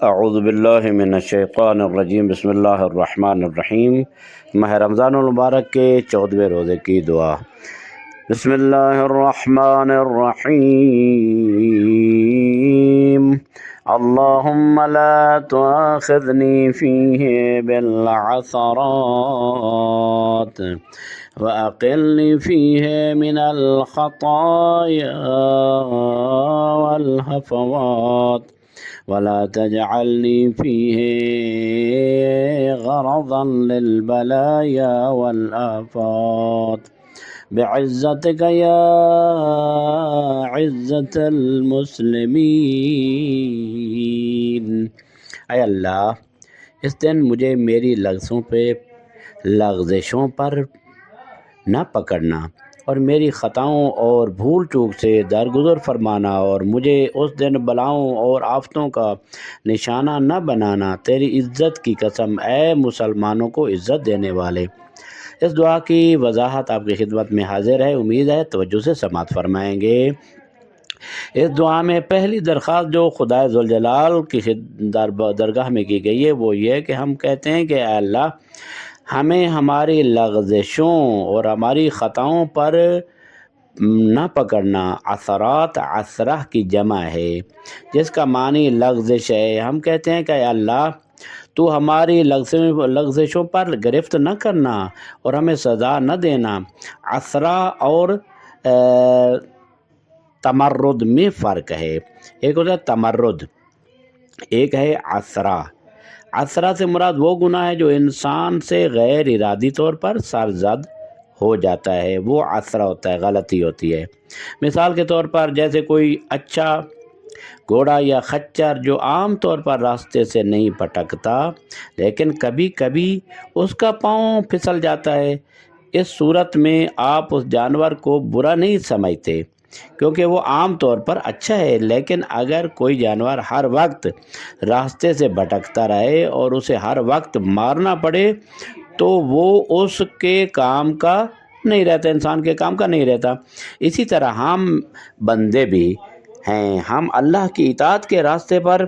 اعوذ باللہ من الشیطان الرجیم، بسم اللہ الرحمن الرحیم۔ ماہ رمضان المبارک کے 14ویں روزے کی دعا۔ بسم اللہ الرحمن الرحیم۔ اللہم لا تؤاخذنی فیہ بالعثرات وأقلني فيه من الخطايا والهفوات ولا تجعلني فيه غرضا للبلايا والآفات بعزتك يا عزة المسلمين۔ اے اللہ، اس دن مجھے میری لغزشوں پر نہ پکڑنا اور میری خطاؤں اور بھول چوک سے درگزر فرمانا، اور مجھے اس دن بلاؤں اور آفتوں کا نشانہ نہ بنانا۔ تیری عزت کی قسم اے مسلمانوں کو عزت دینے والے۔ اس دعا کی وضاحت آپ کی خدمت میں حاضر ہے، امید ہے توجہ سے سماعت فرمائیں گے۔ اس دعا میں پہلی درخواست جو خدائے ذوالجلال کی درگاہ میں کی گئی ہے وہ یہ ہے کہ ہم کہتے ہیں کہ اے اللہ، ہمیں ہماری لغزشوں اور ہماری خطاؤں پر نہ پکڑنا۔ عثرات عثرہ کی جمع ہے جس کا معنی لغزش ہے۔ ہم کہتے ہیں کہ اے اللہ، تو ہماری لغزشوں پر گرفت نہ کرنا اور ہمیں سزا نہ دینا۔ عثرہ اور تمرد میں فرق ہے۔ ایک ہوتا ہے تمرد، ایک ہے عثرہ۔ عثرہ سے مراد وہ گناہ ہے جو انسان سے غیر ارادی طور پر سرزد ہو جاتا ہے، وہ عثرہ ہوتا ہے، غلطی ہوتی ہے۔ مثال کے طور پر جیسے کوئی اچھا گھوڑا یا خچر جو عام طور پر راستے سے نہیں پھٹکتا لیکن کبھی کبھی اس کا پاؤں پھسل جاتا ہے، اس صورت میں آپ اس جانور کو برا نہیں سمجھتے کیونکہ وہ عام طور پر اچھا ہے، لیکن اگر کوئی جانور ہر وقت راستے سے بھٹکتا رہے اور اسے ہر وقت مارنا پڑے تو وہ اس کے کام کا نہیں رہتا، انسان کے کام کا نہیں رہتا۔ اسی طرح ہم بندے بھی ہیں، ہم اللہ کی اطاعت کے راستے پر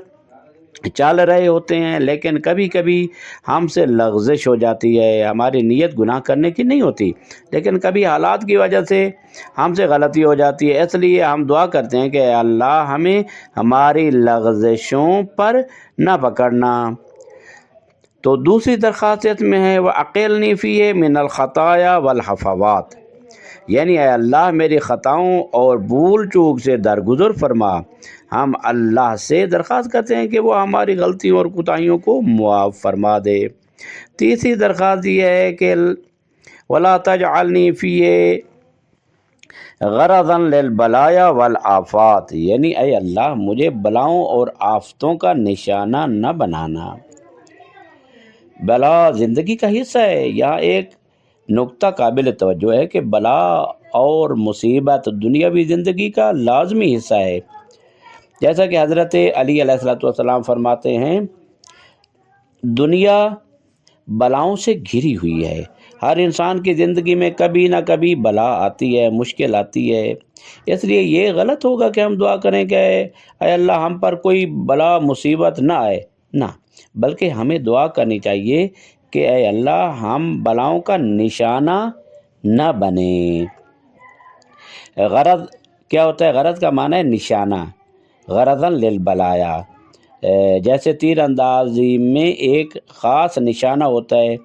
چل رہے ہوتے ہیں لیکن کبھی کبھی ہم سے لغزش ہو جاتی ہے۔ ہماری نیت گناہ کرنے کی نہیں ہوتی لیکن کبھی حالات کی وجہ سے ہم سے غلطی ہو جاتی ہے، اس لیے ہم دعا کرتے ہیں کہ اے اللہ، ہمیں ہماری لغزشوں پر نہ پکڑنا۔ تو دوسری درخواست اس میں ہے وَأَقِلْنِي فِيهِ مِنَ الْخَطَايَا وَالْحَفَوَاتِ، یعنی اے اللہ میری خطاؤں اور بھول چوک سے درگزر فرما۔ ہم اللہ سے درخواست کرتے ہیں کہ وہ ہماری غلطیوں اور کوتاہیوں کو معاف فرما دے۔ تیسری درخواست یہ ہے کہ وَلَا تَجْعَلْنِي فِيهِ غَرَضًا لِلْبَلَايَا وَالْآفَاتِ، یعنی اے اللہ مجھے بلاؤں اور آفتوں کا نشانہ نہ بنانا۔ بلا زندگی کا حصہ ہے۔ یہاں ایک نقطہ قابل توجہ ہے کہ بلا اور مصیبت دنیاوی زندگی کا لازمی حصہ ہے، جیسا کہ حضرت علی علیہ السلام فرماتے ہیں دنیا بلاؤں سے گھری ہوئی ہے، ہر انسان کی زندگی میں کبھی نہ کبھی بلا آتی ہے، مشکل آتی ہے۔ اس لیے یہ غلط ہوگا کہ ہم دعا کریں کہ اے اللہ ہم پر کوئی بلا مصیبت نہ آئے، نہ، بلکہ ہمیں دعا کرنی چاہیے کہ اے اللہ ہم بلاؤں کا نشانہ نہ بنیں۔ غرض کیا ہوتا ہے؟ غرض کا معنی ہے نشانہ، غرضاً للبلایا، جیسے تیر اندازی میں ایک خاص نشانہ ہوتا ہے،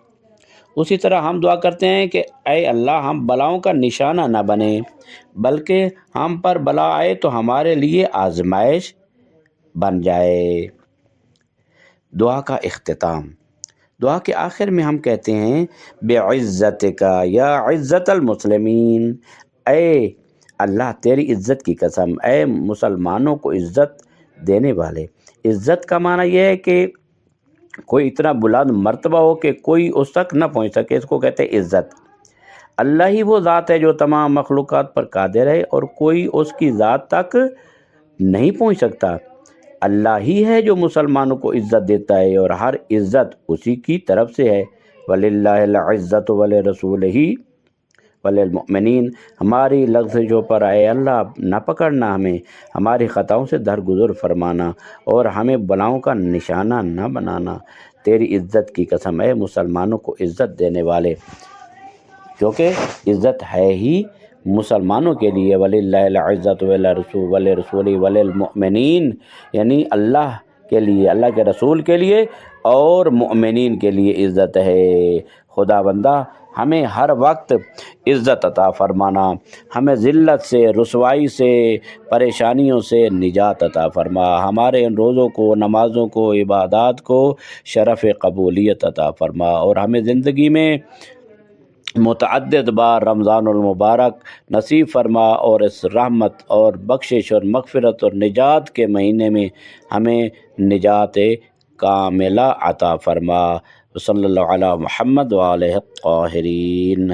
اسی طرح ہم دعا کرتے ہیں کہ اے اللہ ہم بلاؤں کا نشانہ نہ بنیں بلکہ ہم پر بلا آئے تو ہمارے لیے آزمائش بن جائے۔ دعا کا اختتام۔ دعا کے آخر میں ہم کہتے ہیں بعزتک یا عزت المسلمین، اے اللہ تیری عزت کی قسم اے مسلمانوں کو عزت دینے والے۔ عزت کا معنی یہ ہے کہ کوئی اتنا بلند مرتبہ ہو کہ کوئی اس تک نہ پہنچ سکے، اس کو کہتے ہیں عزت۔ اللہ ہی وہ ذات ہے جو تمام مخلوقات پر قادر ہے اور کوئی اس کی ذات تک نہیں پہنچ سکتا۔ اللہ ہی ہے جو مسلمانوں کو عزت دیتا ہے اور ہر عزت اسی کی طرف سے ہے۔ وَلِلَّهِ الْعِزَّةُ وَلِرَسُولِهِ وللمؤمنین، ہماری لغزشوں پر اے اللہ نہ پکڑنا، ہمیں ہماری خطاؤں سے درگزر فرمانا اور ہمیں بلاؤں کا نشانہ نہ بنانا۔ تیری عزت کی قسم اے مسلمانوں کو عزت دینے والے، کیونکہ عزت ہے ہی مسلمانوں کے لیے، وَلِلَّهِ الْعِزَّةُ وَلِرَسُولِهِ وَلِلْمُؤْمِنِينَ، یعنی اللہ کے لیے، اللہ کے رسول کے لیے اور مؤمنین کے لیے عزت ہے۔ خدا بندہ ہمیں ہر وقت عزت عطا فرمانا، ہمیں ذلت سے، رسوائی سے، پریشانیوں سے نجات عطا فرما، ہمارے ان روزوں کو، نمازوں کو، عبادات کو شرف قبولیت عطا فرما، اور ہمیں زندگی میں متعدد بار رمضان المبارک نصیب فرما، اور اس رحمت اور بخشش اور مغفرت اور نجات کے مہینے میں ہمیں نجات کاملہ عطا فرما۔ صلی اللہ علی محمد وآلہ الطاہرین۔